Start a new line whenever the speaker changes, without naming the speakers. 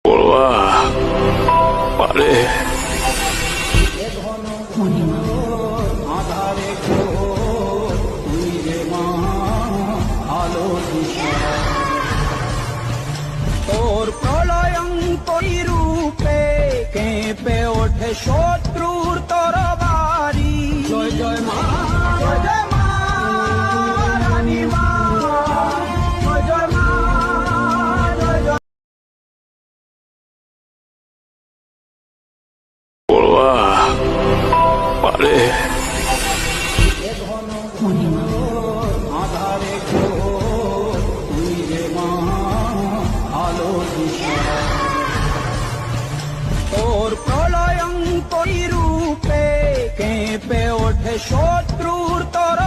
পড়ুয়া পারে
আধারে তুই রে মা আলো তোর প্রলয়ঙ্করী রূপে কেঁপে ওঠে শত্রুর তরবারি। জয় জয় মা, জয় জয় মা রানী মা, জয় জয় মা, জয় জয়।
পড়ুয়া পারে
আধারে তুই রে মা আলো তোর প্রলয়ঙ্করী রূপে কেঁপে ওঠে শত্রুর তর